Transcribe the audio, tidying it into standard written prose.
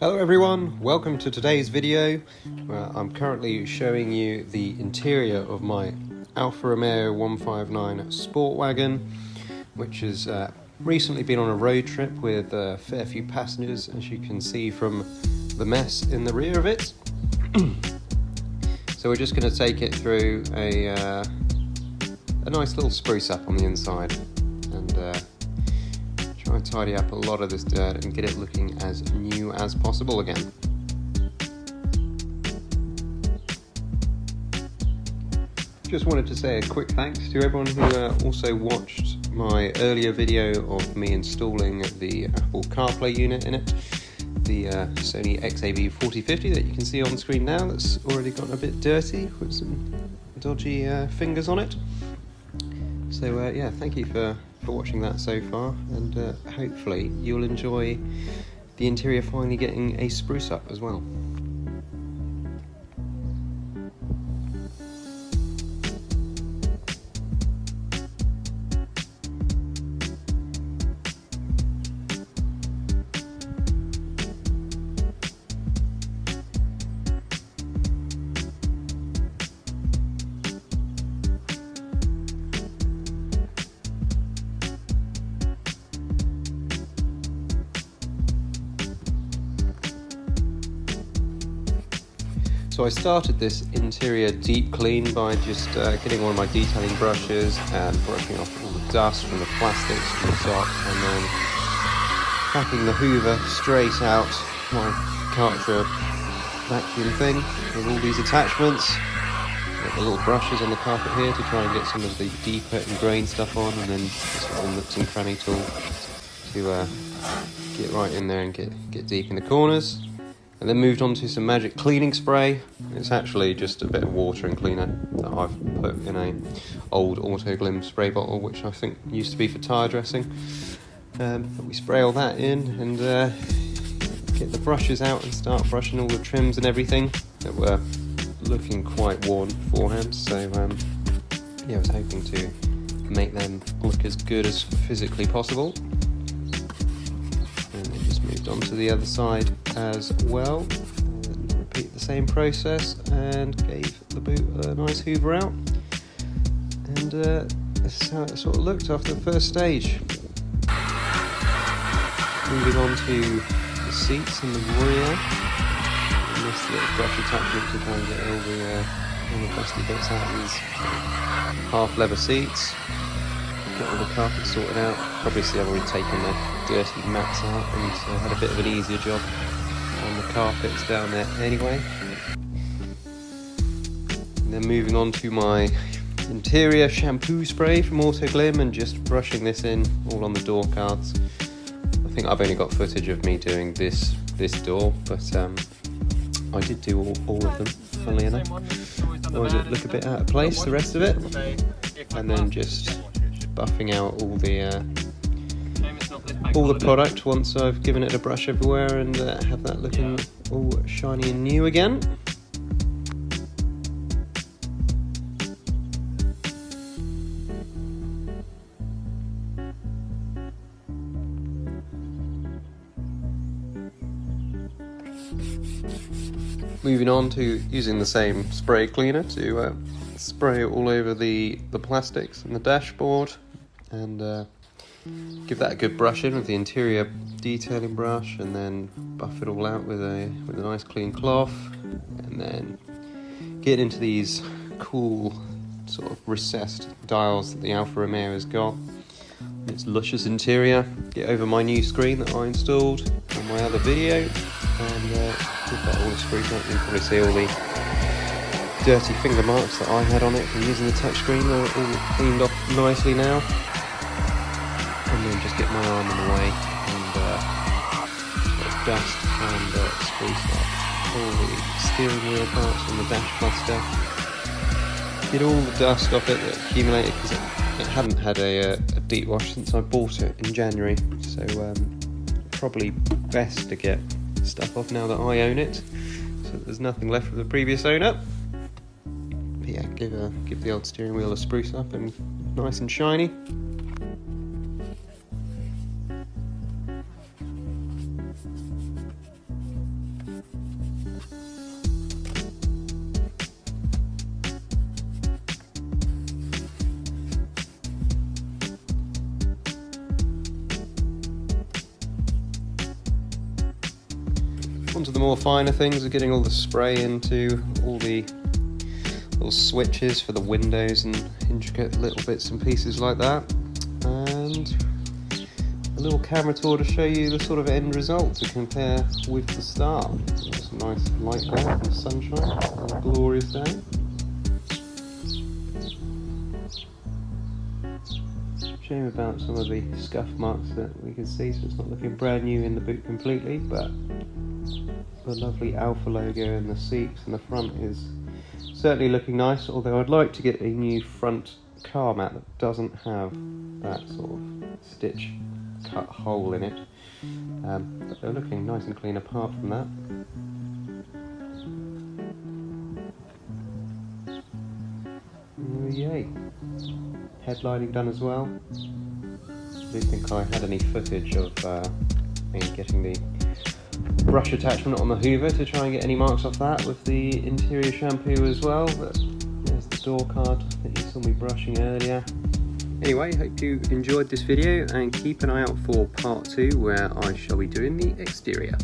Hello everyone, welcome to today's video where I'm currently showing you the interior of my Alfa Romeo 159 Sportwagon, which has recently been on a road trip with a fair few passengers, as you can see from the mess in the rear of it. So we're just going to take it through a nice little spruce up on the inside and try and tidy up a lot of this dirt and get it looking as new as possible again. Just wanted to say a quick thanks to everyone who also watched my earlier video of me installing the Apple CarPlay unit in it, the Sony XAV4050 that you can see on the screen now, that's already gotten a bit dirty with some dodgy fingers on it. So yeah, thank you for watching that so far, and hopefully you'll enjoy the interior finally getting a spruce up as well. So I started this interior deep clean by just getting one of my detailing brushes and brushing off all the dust from the plastics from the top, and then cracking the hoover straight out my Karcher vacuum thing with all these attachments. Got the little brushes on the carpet here to try and get some of the deeper ingrained stuff on, and then this little nooks and cranny tool to get right in there and get deep in the corners. And then moved on to some magic cleaning spray. It's actually just a bit of water and cleaner that I've put in a old Autoglim spray bottle, which I think used to be for tyre dressing. But we spray all that in and get the brushes out and start brushing all the trims and everything that were looking quite worn beforehand. So yeah, I was hoping to make them look as good as physically possible. And then just moved on to the other side as well, and repeat the same process and gave the boot a nice hoover out, and this is how it sort of looked after the first stage. Moving on to the seats in the rear, and this little brush attachment to try and get all the dusty bits out of these half leather seats. Get all the carpet sorted out. Probably see I've already taken the dirty mats out and had a bit of an easier job on the carpets down there anyway. And then moving on to my interior shampoo spray from Autoglim and just brushing this in all on the door cards. I think I've only got footage of me doing this door, but I did do all of them, funnily enough. Or does it look a bit out of place, the rest of it? And then just buffing out all the product once I've given it a brush everywhere and have that looking all shiny and new again. Moving on to using the same spray cleaner to spray all over the plastics and the dashboard, and give that a good brush in with the interior detailing brush, and then buff it all out with a nice clean cloth, and then get into these cool sort of recessed dials that the Alfa Romeo has got. Its luscious interior, get over my new screen that I installed on my other video, and give that all a spruce up. You can probably see all the dirty finger marks that I had on it from using the touchscreen. They're all cleaned off nicely now. And then just get my arm in the way and dust and spruce up all the steering wheel parts and the dash cluster. Get all the dust off it that accumulated, because it hadn't had a deep wash since I bought it in January. So probably best to get stuff off now that I own it, so that there's nothing left of the previous owner. But yeah, give the old steering wheel a spruce up and nice and shiny. On to the more finer things of getting all the spray into all the little switches for the windows and intricate little bits and pieces like that, and a little camera tour to show you the sort of end result to compare with the start. It's a nice light there in the sunshine on a glorious day. Shame about some of the scuff marks that we can see, so it's not looking brand new in the boot completely, but the lovely Alfa logo in the seats and the front is certainly looking nice, although I'd like to get a new front car mat that doesn't have that sort of stitch cut hole in it, but they're looking nice and clean apart from that. Yay! Headlining done as well. I don't think I had any footage of me getting the brush attachment on the Hoover to try and get any marks off that with the interior shampoo as well, but there's the door card that you saw me brushing earlier. Anyway, hope you enjoyed this video and keep an eye out for part 2 where I shall be doing the exterior.